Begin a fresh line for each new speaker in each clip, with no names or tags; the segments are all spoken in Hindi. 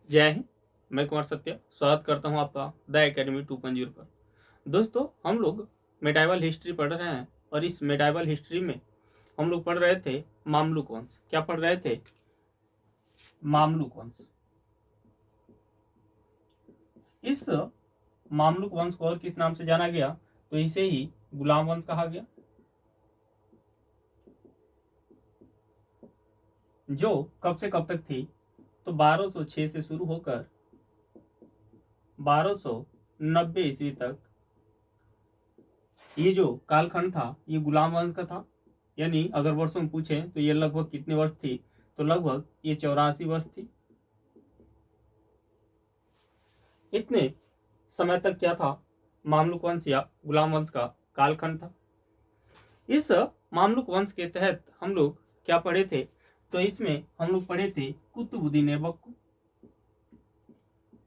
जय हिंद। मैं कुमार सत्या स्वागत करता हूं आपका द एकेडमी 2.0 पर। दोस्तों, हम लोग मेडाइवल हिस्ट्री पढ़ रहे हैं और इस मेडाइवल हिस्ट्री में हम लोग पढ़ रहे थे मामलुक वंश। क्या पढ़ रहे थे? मामलुक वंश। इस मामलुक वंश को और किस नाम से जाना गया? तो इसे ही गुलाम वंश कहा गया, जो कब से कब तक थी? तो 1206 से शुरू होकर 1290 ईस्वी तक ये जो कालखंड था ये गुलाम वंश का था। यानी अगर वर्षों में पूछे तो ये लगभग कितने वर्ष थी? तो लगभग ये 84 वर्ष थी। इतने समय तक क्या था? मामलुक वंश या गुलाम वंश का कालखंड था। इस मामलुक वंश के तहत हम लोग क्या पढ़े थे? तो इसमें हम लोग पढ़े थे कुतुबुद्दीन ऐबक को।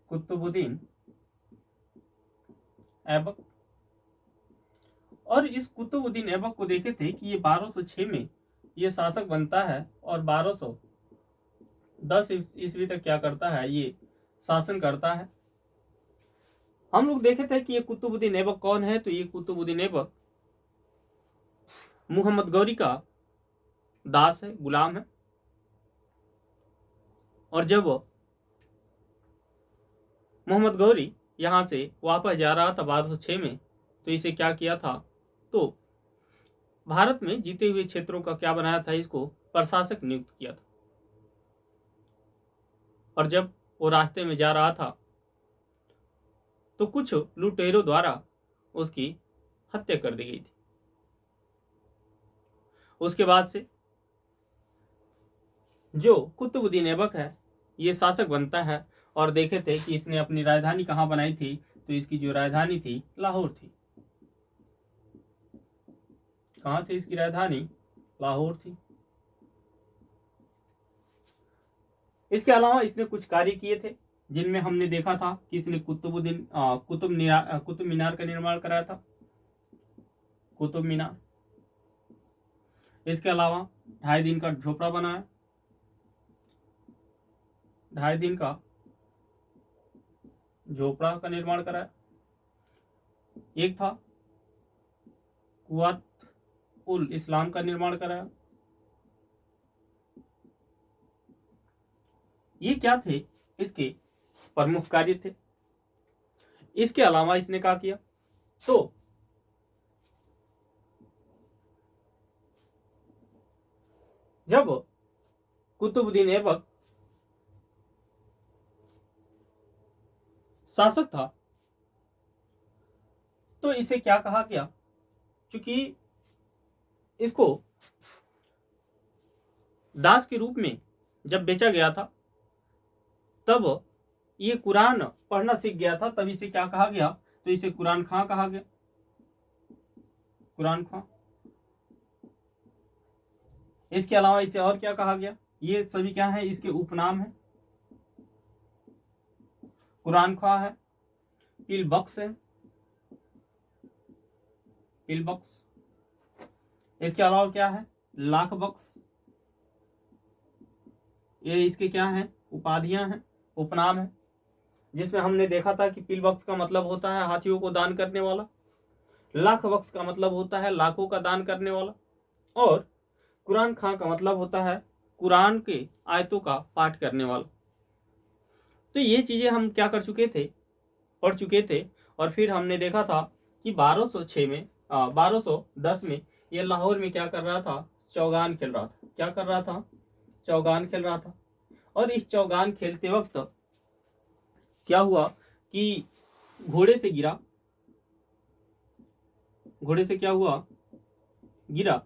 कुतुबुद्दीन ऐबक। और इस कुतुबुद्दीन ऐबक को देखे थे कि ये 1206 में ये शासक बनता है और 1210 ईस्वी तक क्या करता है? ये शासन करता है। हम लोग देखे थे कि ये कुतुबुद्दीन ऐबक कौन है? तो ये कुतुबुद्दीन ऐबक मोहम्मद गौरी का दास है, गुलाम है। और जब मोहम्मद गौरी यहां से वापस जा रहा था 1206 में, तो इसे क्या किया था? तो भारत में जीते हुए क्षेत्रों का क्या बनाया था? इसको प्रशासक नियुक्त किया था। और जब वो रास्ते में जा रहा था तो कुछ लुटेरों द्वारा उसकी हत्या कर दी गई थी। उसके बाद से जो कुतुबुद्दीन ऐबक है ये शासक बनता है। और देखे थे कि इसने अपनी राजधानी कहाँ बनाई थी? तो इसकी जो राजधानी थी लाहौर थी। कहाँ थी इसकी राजधानी? लाहौर थी। इसके अलावा इसने कुछ कार्य किए थे जिनमें हमने देखा था कि इसने कुतुब मीनार का निर्माण कराया था। कुतुब मीनार। इसके अलावा 2.5 दिन का झोपड़ा बनाया। 2.5 दिन का झोपड़ा का निर्माण कराया। एक था कुआत उल इस्लाम का निर्माण कराया। ये क्या थे? इसके प्रमुख कार्य थे। इसके अलावा इसने क्या किया? तो जब कुतुबुद्दीन ऐबक शासक था तो इसे क्या कहा गया? क्योंकि इसको दास के रूप में जब बेचा गया था तब ये कुरान पढ़ना सीख गया था, तब इसे क्या कहा गया? तो इसे कुरान खां कहा गया। कुरान खां। इसके अलावा इसे और क्या कहा गया? ये सभी क्या है? इसके उपनाम है। कुरान खां है, पिल बख्श है, पिल बख्श। इसके अलावा क्या है? लाख बख्श। ये इसके क्या है? उपाधियां हैं, उपनाम है। जिसमें हमने देखा था कि पिल बख्श का मतलब होता है हाथियों को दान करने वाला, लाख बख्श का मतलब होता है लाखों का दान करने वाला, और कुरान खां का मतलब होता है कुरान के आयतों का पाठ करने वाला। तो ये चीजें हम क्या कर चुके थे? पढ़ चुके थे। और फिर हमने देखा था कि 1206 में 1210 में ये लाहौर में क्या कर रहा था? चौगान खेल रहा था। क्या कर रहा था? चौगान खेल रहा था। और इस चौगान खेलते वक्त क्या हुआ कि घोड़े से गिरा। घोड़े से क्या हुआ? गिरा।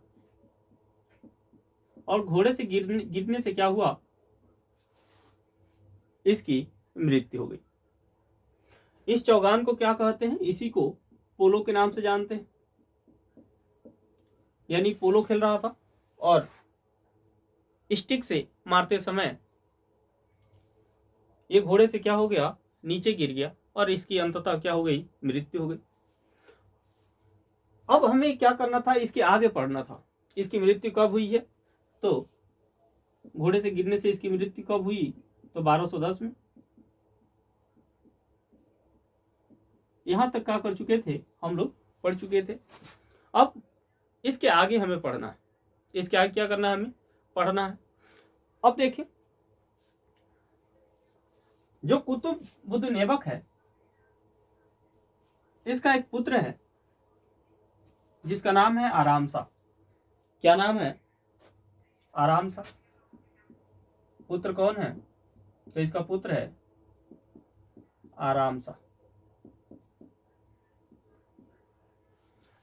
और घोड़े से गिरने से क्या हुआ? इसकी मृत्यु हो गई। इस चौगान को क्या कहते हैं? इसी को पोलो के नाम से जानते हैं। यानी पोलो खेल रहा था और स्टिक से मारते समय ये घोड़े से क्या हो गया? नीचे गिर गया और इसकी अंततः क्या हो गई? मृत्यु हो गई। अब हमें क्या करना था? इसके आगे पढ़ना था। इसकी मृत्यु कब हुई है? तो घोड़े से गिरने से इसकी मृत्यु कब हुई? तो 1210 में। यहाँ तक क्या कर चुके थे, हम लोग पढ़ चुके थे। अब इसके आगे हमें पढ़ना है, इसके आगे क्या करना है, हमें पढ़ना है। अब देखिए, जो कुतुबुद्दीन ऐबक है, इसका एक पुत्र है जिसका नाम है आराम शाह। क्या नाम है? आराम शाह। पुत्र कौन है? तो इसका पुत्र है आराम शाह।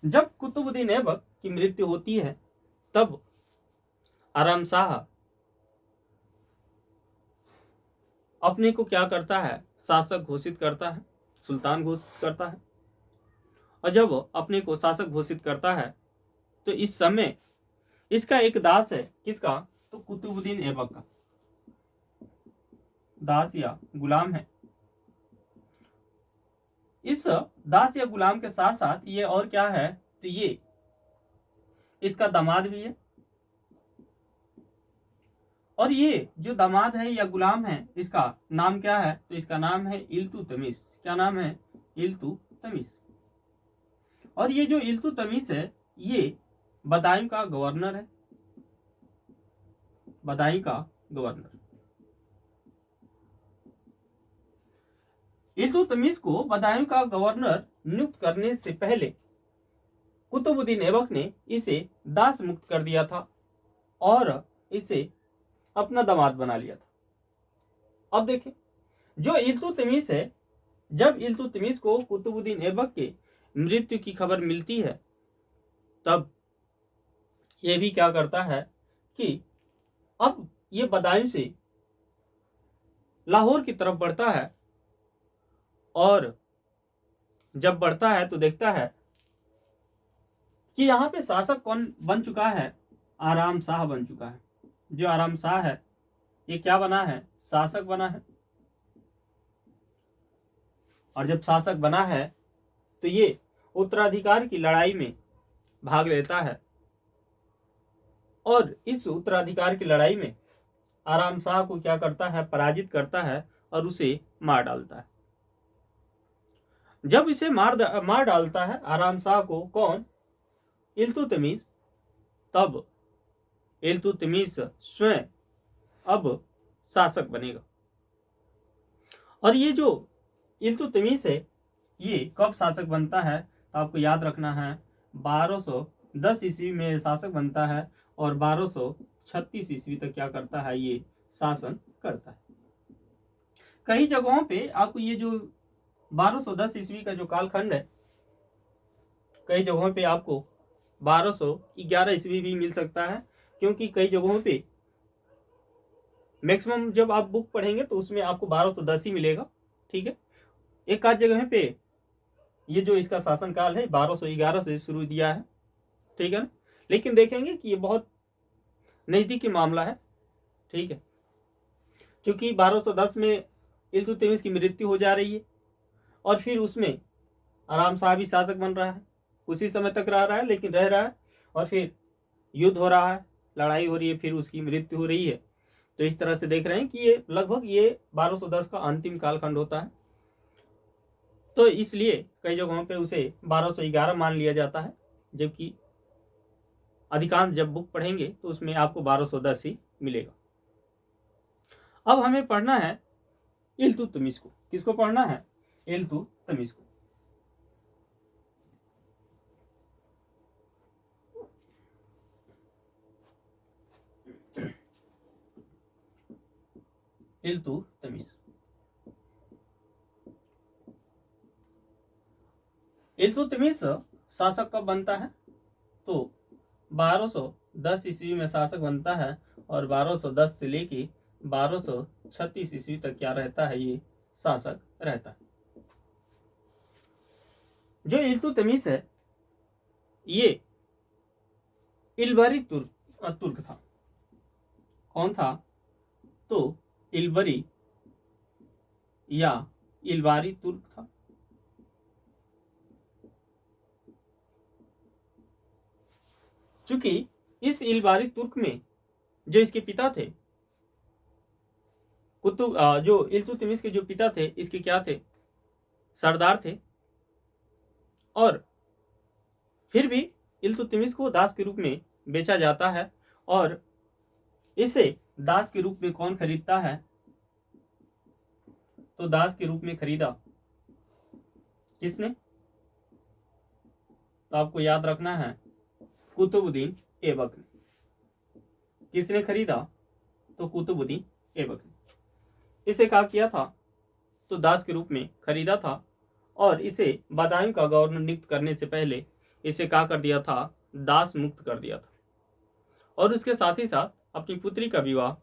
जब कुतुबुद्दीन ऐबक की मृत्यु होती है तब आराम शाह अपने को क्या करता है, शासक घोषित करता है, सुल्तान घोषित करता है। और जब अपने को शासक घोषित करता है तो इस समय इसका एक दास है, किसका? तो कुतुबुद्दीन ऐबक का दास या गुलाम है। इस दास या गुलाम के साथ साथ ये और क्या है, तो ये इसका दामाद भी है। और ये जो दामाद है या गुलाम है, इसका नाम क्या है? तो इसका नाम है इल्तुतमिश। क्या नाम है? इल्तुतमिश। और ये जो इल्तुतमिश है, ये बदायूं का गवर्नर है, बदायूं का गवर्नर। इल्तुतमिश को बदायूं का गवर्नर नियुक्त करने से पहले कुतुबुद्दीन ऐबक ने इसे दास मुक्त कर दिया था और इसे अपना दामाद बना लिया था। अब देखें, जो इल्तुतमिश है, जब इल्तुतमिश को कुतुबुद्दीन ऐबक के मृत्यु की खबर मिलती है तब यह भी क्या करता है कि अब ये बदायूं से लाहौर की तरफ बढ़ता है। और जब बढ़ता है तो देखता है कि यहाँ पे शासक कौन बन चुका है? आराम शाह बन चुका है। जो आराम शाह है, ये क्या बना है? शासक बना है। और जब शासक बना है तो ये उत्तराधिकार की लड़ाई में भाग लेता है और इस उत्तराधिकार की लड़ाई में आराम शाह को क्या करता है? पराजित करता है और उसे मार डालता है। जब इसे मार डालता है आराम शाह को, कौन? इल्तुतमिश। तब इल्तुतमिश स्वयं अब शासक बनेगा। और ये जो इल्तुतमिश है, ये कब शासक बनता है? तो आपको याद रखना है, 1210 ईस्वी में शासक बनता है और 1236 ईस्वी तक क्या करता है? ये शासन करता है। कई जगहों पे आपको ये जो 1210 ईस्वी का जो कालखंड है, कई जगहों पे आपको 1211 ईस्वी भी मिल सकता है, क्योंकि कई जगहों पे मैक्सिमम जब आप बुक पढ़ेंगे तो उसमें आपको 1210 ही मिलेगा। ठीक है, एक आध जगह पे ये जो इसका शासनकाल है 1211 से शुरू दिया है। ठीक है ना, लेकिन देखेंगे कि ये बहुत नजदीकी मामला है। ठीक है, क्योंकि 1210 में इल्तुतमिश की मृत्यु हो जा रही है और फिर उसमें आराम शाह भी शासक बन रहा है, उसी समय तक रह रहा है, लेकिन रह रहा है और फिर युद्ध हो रहा है, लड़ाई हो रही है, फिर उसकी मृत्यु हो रही है। तो इस तरह से देख रहे हैं कि ये लगभग ये 1210 का अंतिम कालखंड होता है। तो इसलिए कई जगहों पे उसे 1211 मान लिया जाता है, जबकि अधिकांश जब बुक पढ़ेंगे तो उसमें आपको 1210 ही मिलेगा। अब हमें पढ़ना है इल्तुतमिश को। किसको पढ़ना है? इल्तुतमिश को। इल्तुतमिश इल्तुतमिश शासक कब बनता है? तो 1210 ईस्वी में शासक बनता है और 1210 से लेके 1236 ईस्वी तक क्या रहता है? ये शासक रहता है। जो इल्तुतमिश है, ये इल्बरी तुर्क था। कौन था? तो इल्बरी या इल्बारी तुर्क था। चूंकि इस इल्बारी तुर्क में जो इसके पिता थे, जो इल्तुतमिश के जो पिता थे, इसके क्या थे? सरदार थे। और फिर भी इल्तुतमिश को दास के रूप में बेचा जाता है। और इसे दास के रूप में कौन खरीदता है? तो दास के रूप में खरीदा किसने? तो आपको याद रखना है कुतुबुद्दीन ऐबक ने। किसने खरीदा? तो कुतुबुद्दीन ऐबक ने। इसे क्या किया था? तो दास के रूप में खरीदा था और इसे बदायूं का गवर्नर नियुक्त करने से पहले इसे क्या कर दिया था? दास मुक्त कर दिया था और उसके साथ ही साथ अपनी पुत्री का विवाह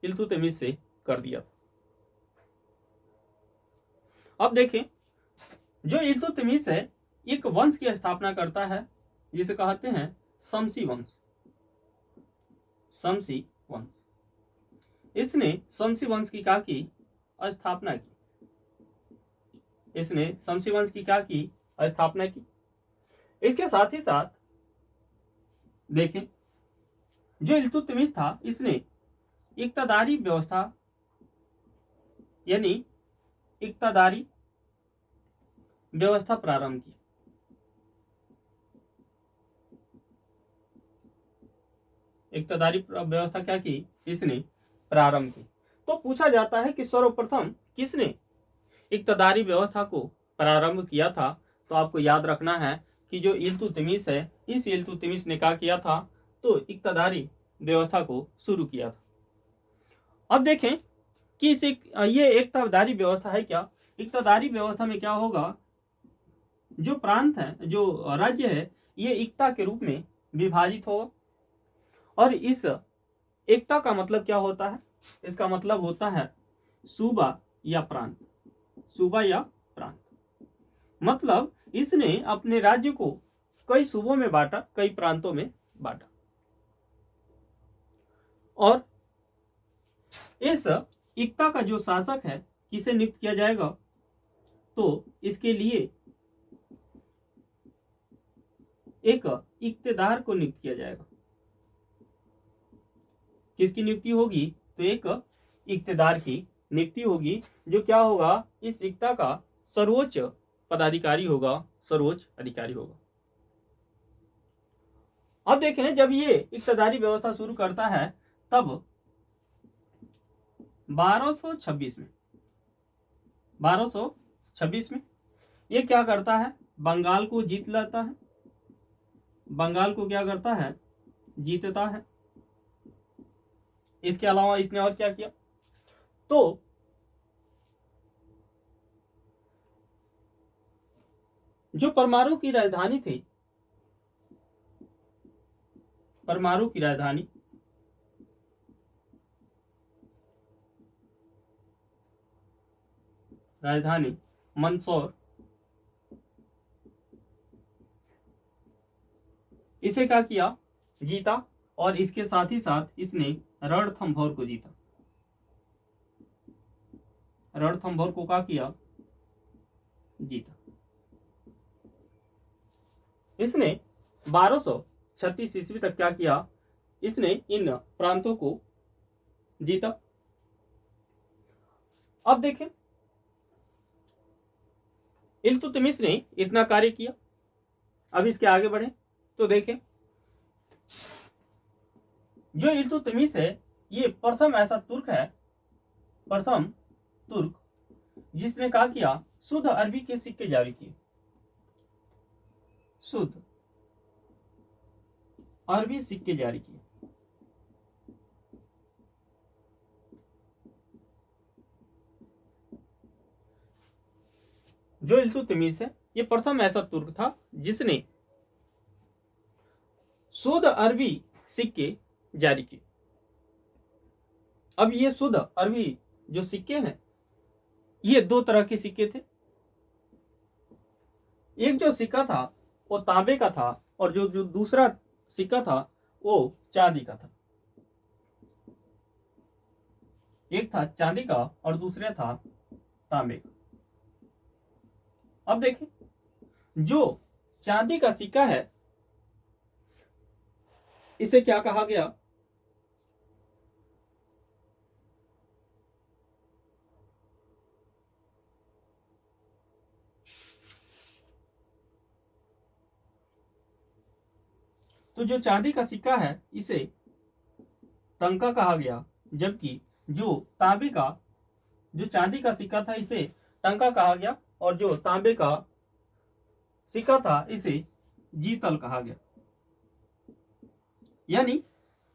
इल्तुतमिश से कर दिया था। अब देखें, जो इल्तुतमिश है एक वंश की स्थापना करता है जिसे कहते हैं शमसी वंश। शमसी वंश। इसने शमसी वंश की क्या की? स्थापना की। इसने शमसी वंश की क्या की? स्थापना की। इसके साथ ही साथ देखें, जो इल्तुतमिश था इसने इक्तदारी व्यवस्था यानी इक्तदारी व्यवस्था प्रारंभ की। इक्तदारी व्यवस्था क्या की? इसने प्रारंभ की। तो पूछा जाता है कि सर्वप्रथम किसने इक्तदारी व्यवस्था को प्रारंभ किया था? तो आपको याद रखना है कि जो इल्तुतमिश है इस इल्तुतमिश ने क्या किया था? तो इक्तदारी व्यवस्था को शुरू किया था। अब देखें कि ये इक्तदारी व्यवस्था है क्या? इक्तदारी व्यवस्था में क्या होगा? जो प्रांत है, जो राज्य है, ये एकता के रूप में विभाजित होगा। और इस एकता का मतलब क्या होता है? इसका मतलब होता है सूबा या प्रांत। सूबा या प्रांत मतलब इसने अपने राज्य को कई सूबों में बांटा, कई प्रांतों में बांटा। और इस एकता का जो शासक है किसे नियुक्त किया जाएगा? तो इसके लिए एक इक्तेदार को नियुक्त किया जाएगा। किसकी नियुक्ति होगी? तो एक इक्तेदार की नियुक्ति होगी जो क्या होगा? इस एकता का सर्वोच्च पदाधिकारी होगा, सर्वोच्च अधिकारी होगा। अब देखें, जब ये इक्तदारी व्यवस्था शुरू करता है तब 1226 में 1226 में ये क्या करता है? बंगाल को जीत लेता है। बंगाल को क्या करता है? जीतता है। इसके अलावा इसने और क्या किया? तो जो परमाणु की राजधानी थी, परमाणु की राजधानी मंदसौर, इसे क्या किया? जीता। और इसके साथ ही साथ इसने रणथंभौर को जीता। रणथंभौर को क्या किया? जीता। इसने 1236 ईस्वी तक क्या किया? इसने इन प्रांतों को जीता। अब देखें, इल्तुतमिश ने इतना कार्य किया। अब इसके आगे बढ़े तो देखें, जो इल्तुतमिश है ये प्रथम ऐसा तुर्क है, प्रथम तुर्क जिसने क्या किया? शुद्ध अरबी के सिक्के जारी किए। शुद्ध अरबी सिक्के जारी किए। जो इल्तुतमिश है ये प्रथम ऐसा तुर्क था जिसने शुद्ध अरबी सिक्के जारी किए। अब ये शुद्ध अरबी जो सिक्के हैं ये दो तरह के सिक्के थे। एक जो सिक्का था वो तांबे का था और जो दूसरा सिक्का था वो चांदी का था। एक था चांदी का और दूसरा था तांबे का। अब देखें, जो चांदी का सिक्का है इसे क्या कहा गया? तो जो चांदी का सिक्का है इसे टंका कहा गया, जबकि जो तांबे का, जो चांदी का सिक्का था इसे टंका कहा गया, और जो तांबे का सिक्का था इसे जीतल कहा गया। यानी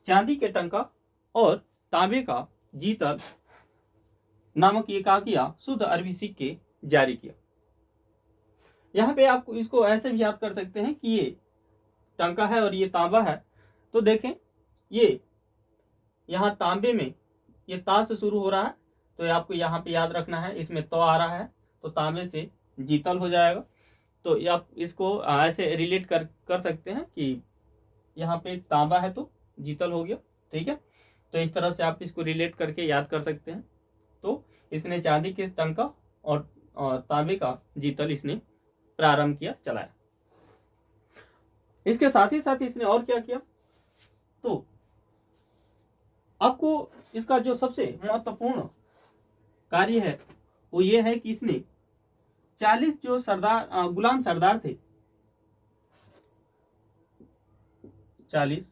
चांदी के टंका और तांबे का जीतल नामक ये क्या किया, शुद्ध अरबी सिक्के जारी किया। यहाँ पे आप इसको ऐसे भी याद कर सकते हैं कि ये टंका है और ये तांबा है। तो देखें, ये यहाँ तांबे में ये ता से शुरू हो रहा है, तो आपको यहाँ पे याद रखना है, इसमें तो आ रहा है तो तांबे से जीतल हो जाएगा। तो आप इसको ऐसे रिलेट कर सकते हैं कि यहाँ पे तांबा है तो जीतल हो गया। ठीक है, तो इस तरह से आप इसको रिलेट करके याद कर सकते हैं। तो इसने चांदी के टंका और तांबे का जीतल इसने प्रारंभ किया, चलाया। इसके साथ ही इसने और क्या किया, तो आपको इसका जो सबसे महत्वपूर्ण कार्य है वो ये है कि इसने 40 जो सरदार गुलाम सरदार थे, 40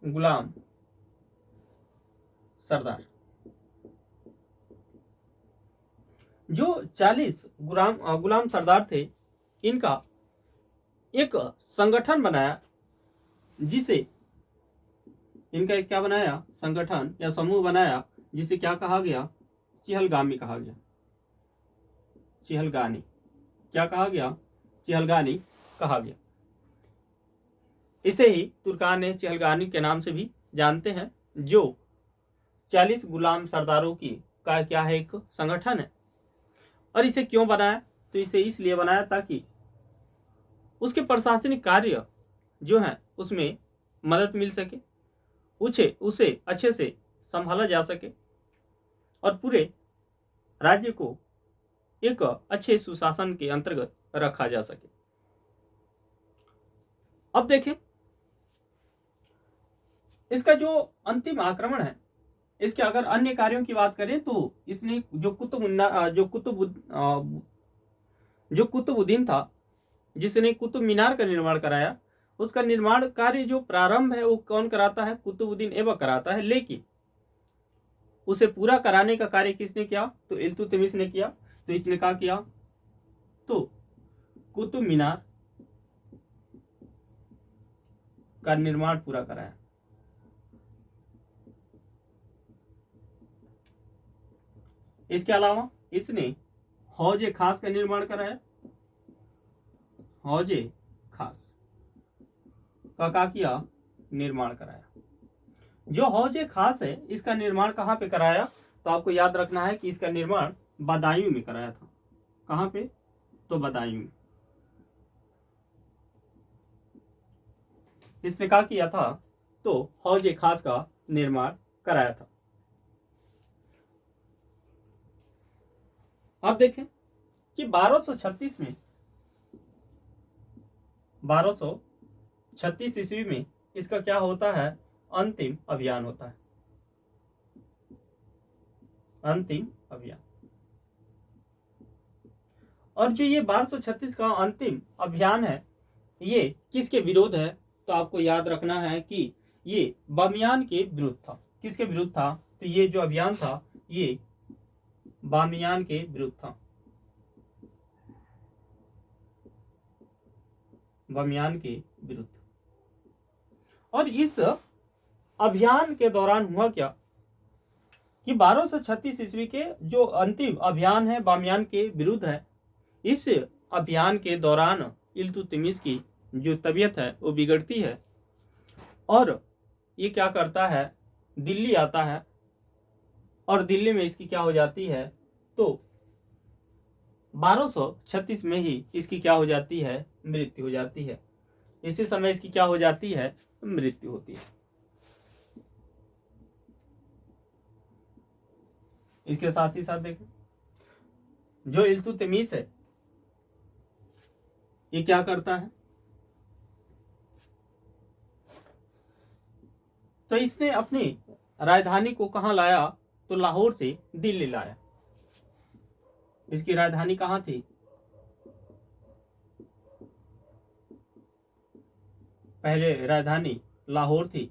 गुलाम सरदार, जो 40 गुलाम सरदार थे, इनका एक संगठन बनाया, जिसे इनका एक क्या बनाया, संगठन या समूह बनाया, जिसे क्या कहा गया, चिहलगामी कहा गया। चिहलगानी क्या कहा गया, चिहलगानी कहा गया। इसे ही तुर्कान चिहलगानी के नाम से भी जानते हैं, जो 40 गुलाम सरदारों की का क्या है, एक संगठन है। और इसे क्यों बनाया, तो इसे इसलिए बनाया ताकि उसके प्रशासनिक कार्य जो है उसमें मदद मिल सके, उसे अच्छे से संभाला जा सके और पूरे राज्य को एक अच्छे सुशासन के अंतर्गत रखा जा सके। अब देखें, इसका जो अंतिम आक्रमण है, इसके अगर अन्य कार्यों की बात करें तो इसने जो कुतुबुद्दीन था, जिसने कुतुब मीनार का निर्माण कराया, उसका निर्माण कार्य जो प्रारंभ है वो कौन कराता है, कुतुबुद्दीन ऐबक कराता है। लेकिन उसे पूरा कराने का कार्य किसने किया, तो इल्तुतमिश ने किया। तो इसने क्या किया, तो कुतुब मीनार का निर्माण पूरा कराया। इसके अलावा इसने हौजे खास का निर्माण कराया। हौजे खास का क्या किया, निर्माण कराया। जो हौजे खास है, इसका निर्माण कहाँ पे कराया, तो आपको याद रखना है कि इसका निर्माण बदायूं में कराया था। कहाँ पे, तो बदायूं में। इसने क्या किया था, तो हौजे खास का निर्माण कराया था। अब देखें कि 1236 में, 1236 ईस्वी में इसका क्या होता है, अंतिम अभियान होता है। अंतिम अभियान। और जो ये 1236 का अंतिम अभियान है, ये किसके विरुद्ध है, तो आपको याद रखना है कि ये बामियान के विरुद्ध था। किसके विरुद्ध था, तो ये जो अभियान था ये बामियान के विरुद्ध था। बामियान के विरुद्ध। और इस अभियान के दौरान हुआ क्या कि 1236 ईस्वी के जो अंतिम अभियान है बामियान के विरुद्ध है, इस अभियान के दौरान इल्तुतमिश की जो तबीयत है वो बिगड़ती है और ये क्या करता है, दिल्ली आता है और दिल्ली में इसकी क्या हो जाती है, तो 1236 में ही इसकी क्या हो जाती है, मृत्यु हो जाती है। इसी समय इसकी क्या हो जाती है, मृत्यु होती है। इसके साथ ही साथ देखें, जो इल्तुतमिश है ये क्या करता है, तो इसने अपनी राजधानी को कहां लाया, तो लाहौर से दिल्ली लाया। इसकी राजधानी कहां थी, पहले राजधानी लाहौर थी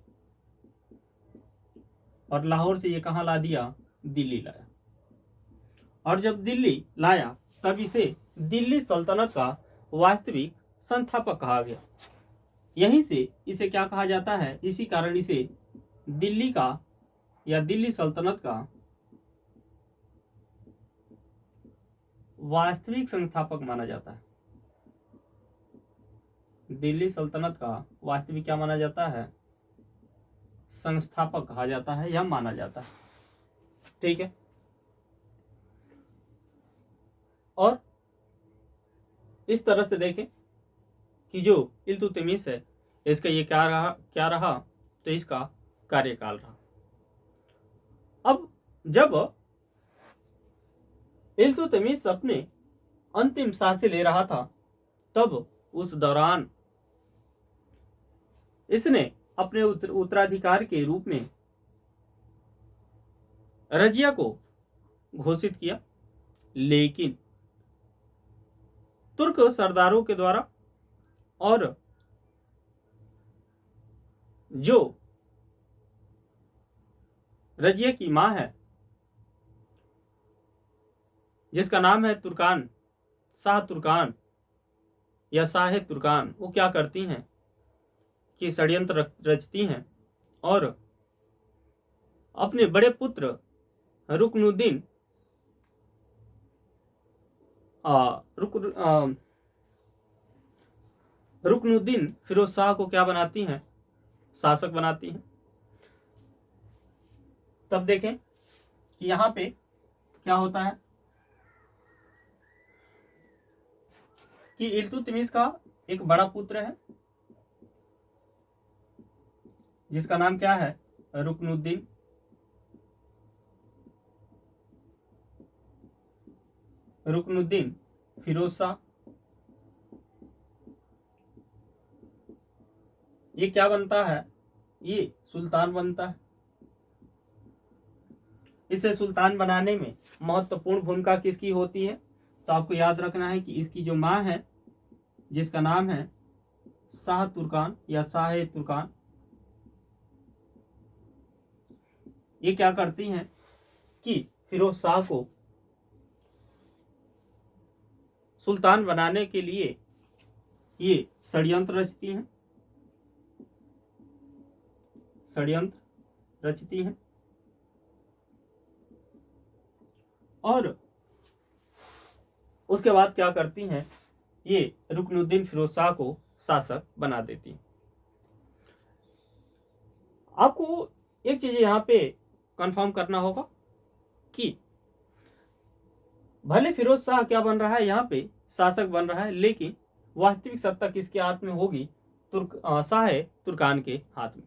और लाहौर से ये कहाँ ला दिया, दिल्ली लाया। और जब दिल्ली लाया तब इसे दिल्ली सल्तनत का वास्तविक संस्थापक कहा गया। यहीं से इसे क्या कहा जाता है, इसी कारण इसे दिल्ली का या दिल्ली सल्तनत का वास्तविक संस्थापक माना जाता है। दिल्ली सल्तनत का वास्तविक क्या माना जाता है, संस्थापक कहा जाता है या माना जाता है। ठीक है। और इस तरह से देखें कि जो इल्तुतमिश है इसका ये क्या रहा, तो इसका कार्यकाल रहा। अब जब इल्तुतमिश अपने अंतिम सांसें ले रहा था तब उस दौरान इसने अपने उत्तराधिकार के रूप में रजिया को घोषित किया, लेकिन तुर्क सरदारों के द्वारा और जो रजिया की मां है जिसका नाम है तुर्कान, शाह तुर्कान या शाह तुर्कान, वो क्या करती हैं कि षड्यंत्र रचती हैं और अपने बड़े पुत्र रुकनुद्दीन रुकनुद्दीन फिरोज शाह को क्या बनाती हैं, शासक बनाती हैं। तब देखें कि यहां पे क्या होता है कि इल्तुतमिश का एक बड़ा पुत्र है जिसका नाम क्या है, रुकनुद्दीन। रुकनुद्दीन फिरोज शाह, ये क्या बनता है, ये सुल्तान बनता है। इसे सुल्तान बनाने में महत्वपूर्ण भूमिका किसकी होती है, तो आपको याद रखना है कि इसकी जो मां है जिसका नाम है शाह तुर्कान या शाह तुर्कान, ये क्या करती हैं कि फिरोज शाह को सुल्तान बनाने के लिए ये षड्यंत्र रचती हैं, षड्यंत्र रचती हैं और उसके बाद क्या करती हैं, ये रुकनुद्दीन फिरोज शाह को शासक बना देती हैं। आपको एक चीज यहां पे कंफर्म करना होगा कि भले फिरोज शाह क्या बन रहा है, यहाँ पे शासक बन रहा है, लेकिन वास्तविक सत्ता किसके हाथ में होगी, शाह तुर्कान के हाथ में।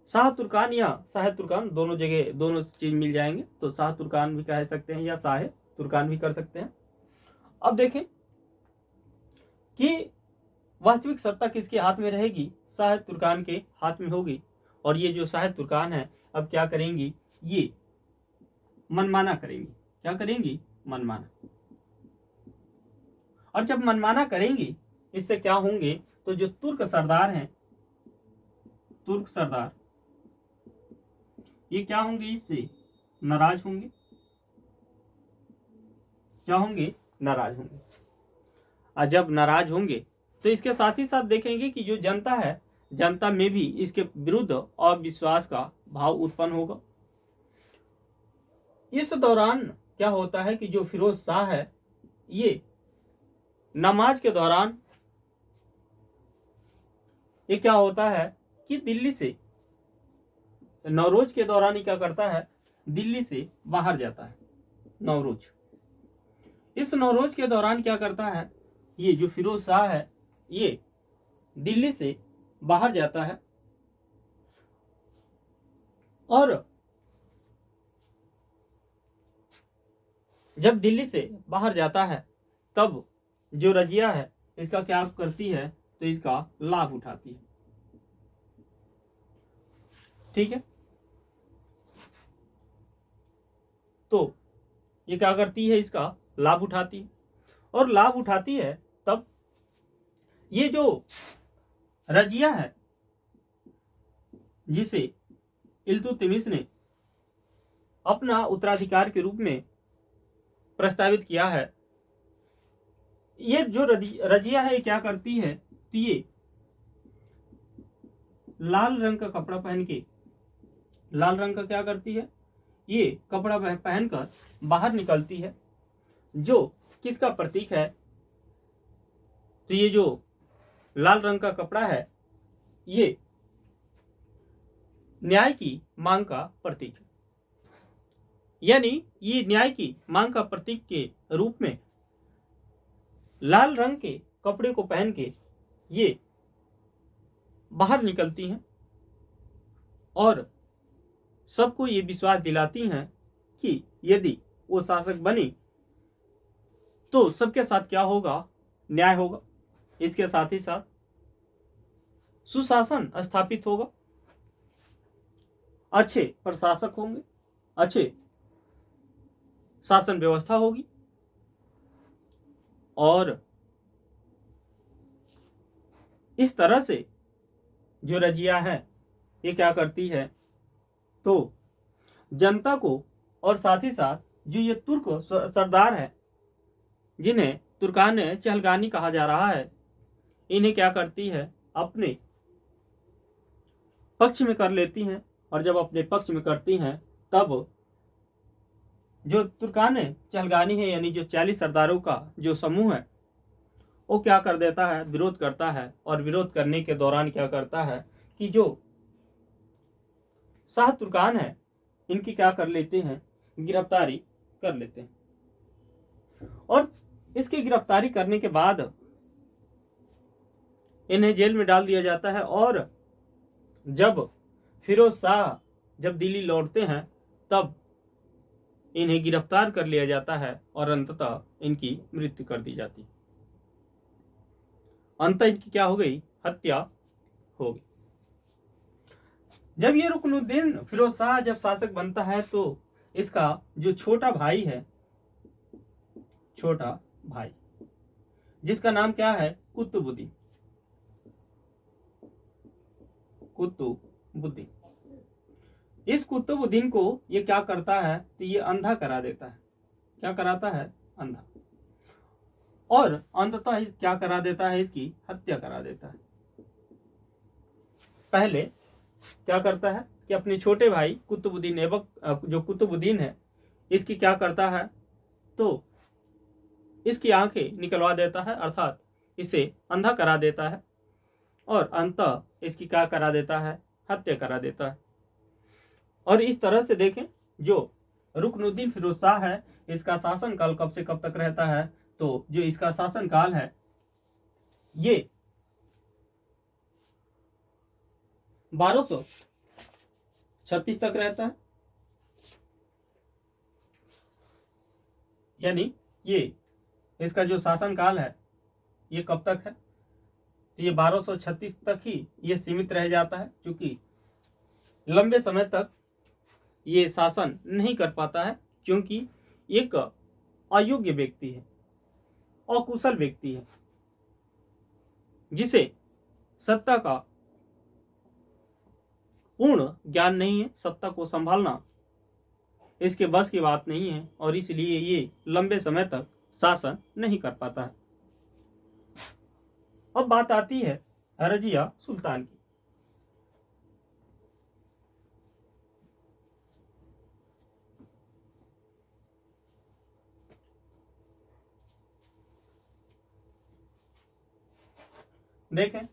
शाह तुर्कान या शाह तुर्कान दोनों जगह दोनों चीज मिल जाएंगे, तो शाह तुर्कान भी कह सकते हैं या शाह तुर्कान भी कर सकते हैं। अब देखें कि वास्तविक सत्ता किसके हाथ में रहेगी, शाह तुर्कान के हाथ में होगी। और ये जो शाह तुर्कान है अब क्या करेंगी, ये मनमाना करेंगी। क्या करेंगी, मनमाना। और जब मनमाना करेंगी इससे क्या होंगे, तो जो तुर्क सरदार हैं, तुर्क सरदार, ये क्या होंगे, इससे नाराज होंगे। क्या होंगे, नाराज होंगे। और जब नाराज होंगे तो इसके साथ ही साथ देखेंगे कि जो जनता है, जनता में भी इसके विरुद्ध अविश्वास का भाव उत्पन्न होगा। इस दौरान क्या होता है कि जो फिरोज शाह है, ये नमाज के दौरान ये क्या होता है कि दिल्ली से नवरोज के दौरान ही क्या करता है, दिल्ली से बाहर जाता है। नवरोज, इस नवरोज के दौरान क्या करता है, ये जो फिरोज शाह है ये दिल्ली से बाहर जाता है और जब दिल्ली से बाहर जाता है तब जो रजिया है इसका क्या करती है, तो इसका लाभ उठाती है। ठीक है, तो ये क्या करती है, इसका लाभ उठाती है। और लाभ उठाती है तब ये जो रजिया है जिसे इल्तुतमिश ने अपना उत्तराधिकार के रूप में प्रस्तावित किया है। ये जो रजिया है क्या करती है, तो ये लाल रंग का कपड़ा पहन के, लाल रंग का क्या करती है, ये कपड़ा पहनकर बाहर निकलती है, जो किसका प्रतीक है, तो ये जो लाल रंग का कपड़ा है ये न्याय की मांग का प्रतीक है। यानी ये न्याय की मांग का प्रतीक के रूप में लाल रंग के कपड़े को पहन के ये बाहर निकलती हैं और सबको ये विश्वास दिलाती हैं कि यदि वो शासक बनी तो सबके साथ क्या होगा, न्याय होगा। इसके साथ ही साथ सुशासन स्थापित होगा, अच्छे प्रशासक होंगे, अच्छे शासन व्यवस्था होगी। और इस तरह से जो रजिया है ये क्या करती है, तो जनता को और साथ ही साथ जो ये तुर्क सरदार है जिन्हें तुर्कान चहलगानी कहा जा रहा है, इन्हें क्या करती है, अपने पक्ष में कर लेती हैं। और जब अपने पक्ष में करती हैं तब जो तुर्कान चहलगानी है यानी जो 40 सरदारों का जो समूह है वो क्या कर देता है, विरोध करता है। और विरोध करने के दौरान क्या करता है कि जो शाह तुर्कान है इनकी क्या कर लेते हैं, गिरफ्तारी कर लेते हैं। और इसकी गिरफ्तारी करने के बाद इन्हें जेल में डाल दिया जाता है। और जब फिरोज शाह जब दिल्ली लौटते हैं तब इन्हें गिरफ्तार कर लिया जाता है और अंततः इनकी मृत्यु कर दी जाती। अंत इनकी क्या हो गई, हत्या हो गई। जब ये रुकनुद्दीन फिरोज शाह जब शासक बनता है तो इसका जो छोटा भाई है, छोटा भाई जिसका नाम क्या है, कुतुबुद्दीन, कुतुबुद्दीन। इस कुतुबुद्दीन को ये क्या करता है, तो ये अंधा करा देता है। क्या कराता है, अंधा। और अंततः क्या करा देता है, इसकी हत्या करा देता है। पहले क्या करता है कि अपने छोटे भाई कुतुबुद्दीन ऐबक जो कुतुबुद्दीन है इसकी क्या करता है, तो इसकी आंखें निकलवा देता है, अर्थात इसे अंधा करा देता है। और अंततः इसकी क्या करा देता है, हत्या करा देता है। और इस तरह से देखें जो रुकनुद्दीन फिरोज शाह है इसका शासन काल कब से कब तक रहता है, तो जो इसका शासन काल है ये 1236 तक रहता है। यानी ये इसका जो शासन काल है ये कब तक है, तो ये 1236 तक ही ये सीमित रह जाता है, क्योंकि लंबे समय तक ये शासन नहीं कर पाता है, क्योंकि एक अयोग्य व्यक्ति है, अकुशल व्यक्ति है, जिसे सत्ता का पूर्ण ज्ञान नहीं है, सत्ता को संभालना इसके बस की बात नहीं है, और इसलिए ये लंबे समय तक शासन नहीं कर पाता है। अब बात आती है रजिया सुल्तान की। देखें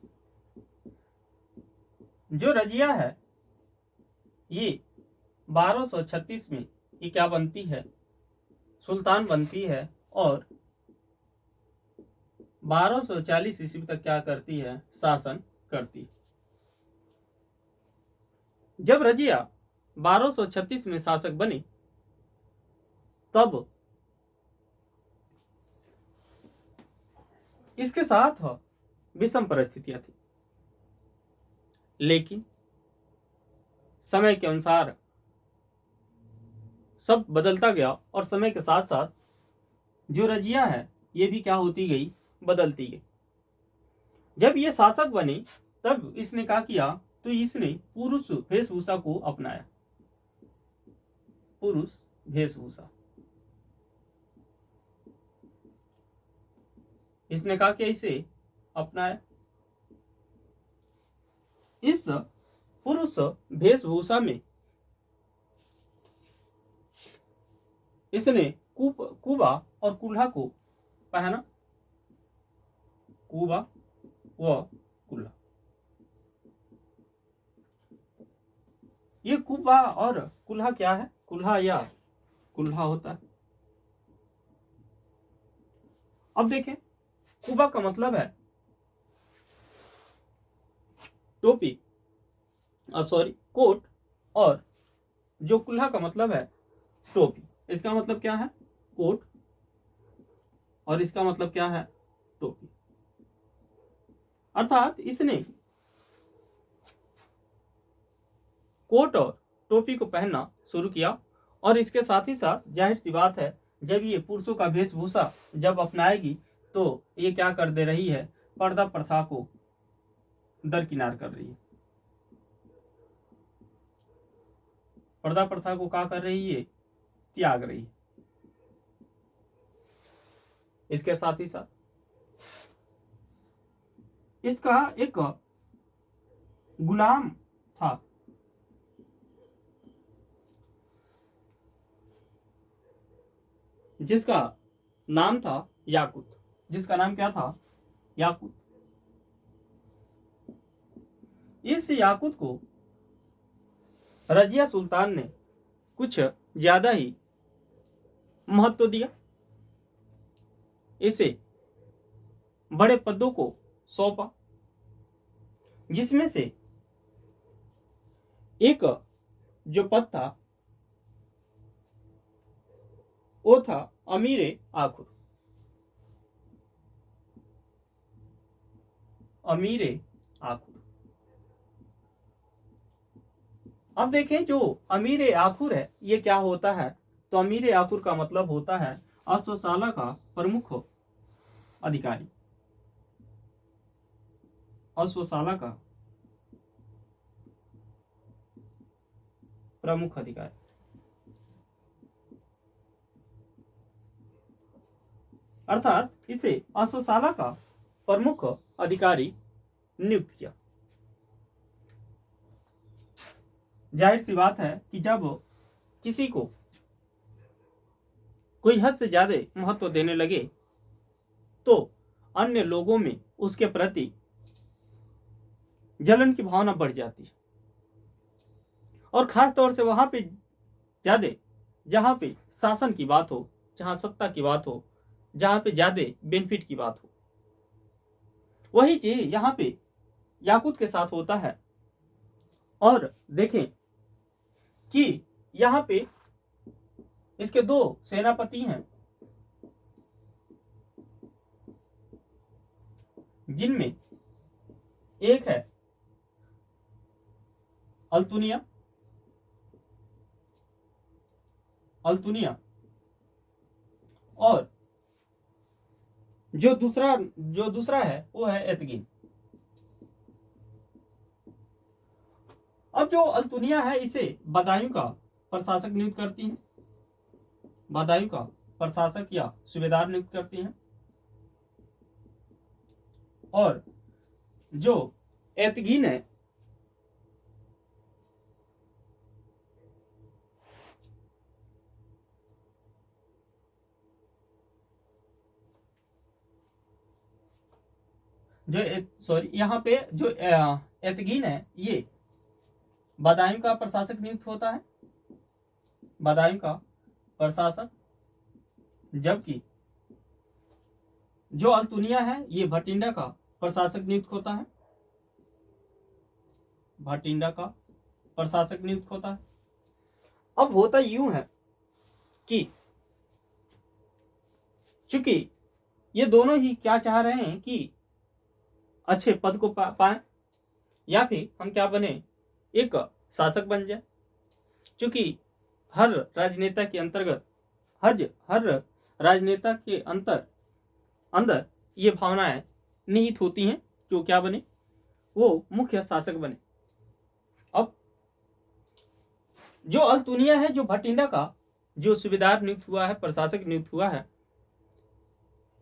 जो रजिया है ये 1236 में ये क्या बनती है, सुल्तान बनती है। और 1240 ईस्वी तक क्या करती है, शासन करती है। जब रजिया 1236 में शासक बनी तब इसके साथ विषम परिस्थितियां थी, लेकिन समय के अनुसार सब बदलता गया और समय के साथ साथ जो रजिया है ये भी क्या होती गई, बदलती गई। जब ये शासक बनी तब इसने क्या किया, तो इसने पुरुष वेशभूषा को अपनाया, पुरुष वेशभूषा। इसने कहा कि इसे अपनाया। इस पुरुष वेशभूषा में इसने कुबा और कुल्हा को पहना, कुबा व कुल्हा। ये कुबा और कुल्हा क्या है? कुल्हा या कुल्हा होता है। अब देखें, कुबा का मतलब है टोपी, सॉरी कोट, और जो कुल्हा का मतलब है टोपी। इसका मतलब क्या है? कोट, और इसका मतलब क्या है? टोपी। अर्थात इसने कोट और टोपी को पहनना शुरू किया, और इसके साथ ही साथ जाहिर सी बात है, जब ये पुरुषों का वेशभूषा जब अपनाएगी तो ये क्या कर दे रही है? पर्दा प्रथा को दरकिनार कर रही है। पर्दा प्रथा को क्या कर रही है? त्याग रही है। इसके साथ ही साथ इसका एक गुलाम था, जिसका नाम था याकूत। जिसका नाम क्या था? याकूत। इस याकूत को रजिया सुल्तान ने कुछ ज्यादा ही महत्व दिया, इसे बड़े पदों को सौंपा, जिसमें से एक जो पद था वो था अमीर आखुर। अमीर आखुर। अब देखें, जो अमीर आखुर है ये क्या होता है? तो अमीर आखुर का मतलब होता है अश्वशाला का प्रमुख अधिकारी। अश्वशाला का प्रमुख अधिकारी। अर्थात इसे अश्वशाला का प्रमुख अधिकारी नियुक्त किया। जाहिर सी बात है कि जब किसी को कोई हद से ज्यादा महत्व देने लगे तो अन्य लोगों में उसके प्रति जलन की भावना बढ़ जाती है, और खास तौर से वहां पे ज्यादा, जहां पे शासन की बात हो, जहां सत्ता की बात हो, जहां पे ज्यादा बेनिफिट की बात हो। वही चीज यहां पे याकूत के साथ होता है। और देखें कि यहां पे इसके दो सेनापति हैं, जिनमें एक है अल्तुनिया, और जो दूसरा है वो है एतगिन। अब जो अल्तुनिया है इसे बदायूं का प्रशासक नियुक्त करती हैं, बदायूं का प्रशासक या सूबेदार नियुक्त करती हैं, और जो एतगिन है यहाँ पे जो एतगिन है ये बदायूं का प्रशासक नियुक्त होता है, बदायूं का प्रशासक, जबकि जो अल्तुनिया है ये भटिंडा का प्रशासक नियुक्त होता है, भटिंडा का प्रशासक नियुक्त होता है। अब होता यूं है कि चूंकि ये दोनों ही क्या चाह रहे हैं कि अच्छे पद को पाएं, या फिर हम क्या बने, एक शासक बन जाए। क्योंकि हर राजनेता के अंतर्गत हर राजनेता के अंदर ये भावनाएं निहित होती हैं कि वो क्या बने, वो मुख्य शासक बने। अब जो अल्तुनिया है, जो भटिंडा का जो सूबेदार नियुक्त हुआ है, प्रशासक नियुक्त हुआ है,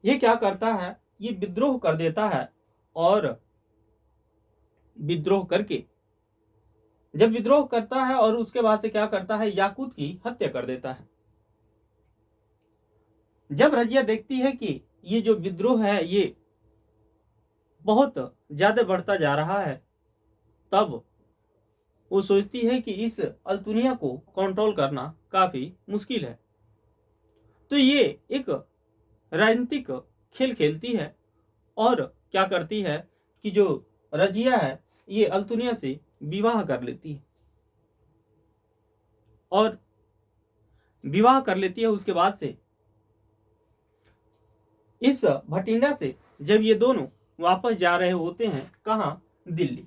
ये क्या करता है, ये विद्रोह कर देता है। और विद्रोह करके जब विद्रोह करता है और उसके बाद से क्या करता है, याकूत की हत्या कर देता है। जब रजिया देखती है कि ये जो विद्रोह है ये बहुत ज्यादा बढ़ता जा रहा है, तब वो सोचती है कि इस अल्तुनिया को कंट्रोल करना काफी मुश्किल है। तो ये एक राजनीतिक खेल खेलती है और क्या करती है कि जो रजिया है ये अल्तुनिया से विवाह कर लेती है। और विवाह कर लेती है, उसके बाद से इस भटिंडा से जब ये दोनों वापस जा रहे होते हैं, कहाँ, दिल्ली।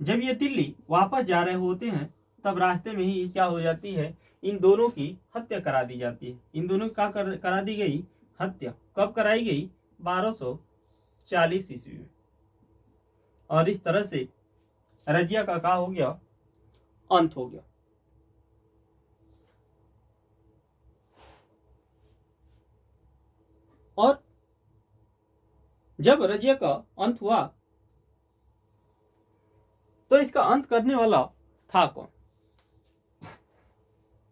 जब ये दिल्ली वापस जा रहे होते हैं, तब रास्ते में ही क्या हो जाती है, इन दोनों की हत्या करा दी जाती है। इन दोनों की क्या करा दी गई, हत्या। कब कराई गई, 1240 ईस्वी में। और इस तरह से रजिया का क्या हो गया, अंत हो गया। और जब रजिया का अंत हुआ तो इसका अंत करने वाला था कौन?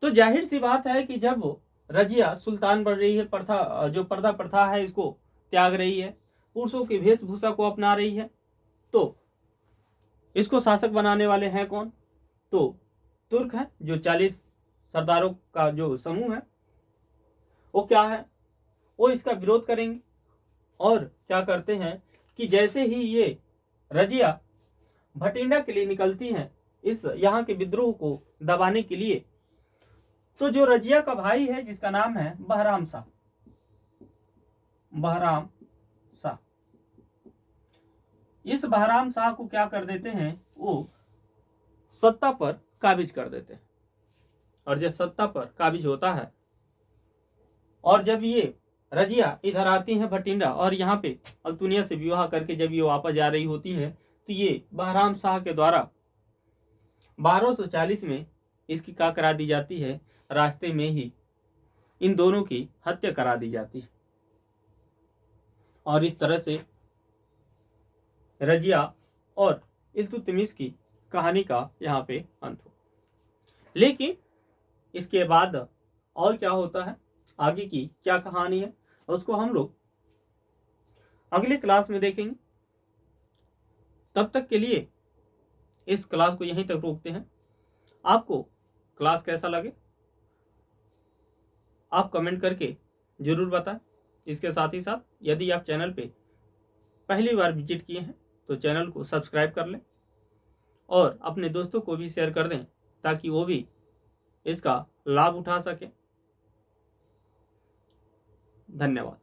तो जाहिर सी बात है कि जब रजिया सुल्तान बन रही है, प्रथा जो पर्दा प्रथा है इसको त्याग रही है, पुरुषों की वेशभूषा को अपना रही है, तो इसको शासक बनाने वाले हैं कौन? तो तुर्क है, जो 40 सरदारों का जो समूह है, वो क्या है, वो इसका विरोध करेंगे। और क्या करते हैं कि जैसे ही ये रजिया भटिंडा के लिए निकलती हैं, इस यहाँ के विद्रोह को दबाने के लिए, तो जो रजिया का भाई है जिसका नाम है बहराम शाह, बहराम शाह, इस बहराम शाह को क्या कर देते हैं, वो सत्ता पर काबिज कर देते हैं। और जब सत्ता पर काबिज होता है और जब ये रजिया इधर आती हैं भटिंडा और यहाँ पे अल्तुनिया से विवाह करके जब ये वापस जा रही होती है, तो ये बहराम शाह के द्वारा 1240 में इसकी क्या करा दी जाती है, रास्ते में ही इन दोनों की हत्या करा दी जाती है। और इस तरह से रजिया और इल्तुतमिश की कहानी का यहाँ पे अंत हो। लेकिन इसके बाद और क्या होता है, आगे की क्या कहानी है, उसको हम लोग अगले क्लास में देखेंगे। तब तक के लिए इस क्लास को यहीं तक रोकते हैं। आपको क्लास कैसा लगे आप कमेंट करके जरूर बताएं। इसके साथ ही साथ यदि आप चैनल पे पहली बार विजिट किए हैं तो चैनल को सब्सक्राइब कर लें और अपने दोस्तों को भी शेयर कर दें ताकि वो भी इसका लाभ उठा सकें। धन्यवाद।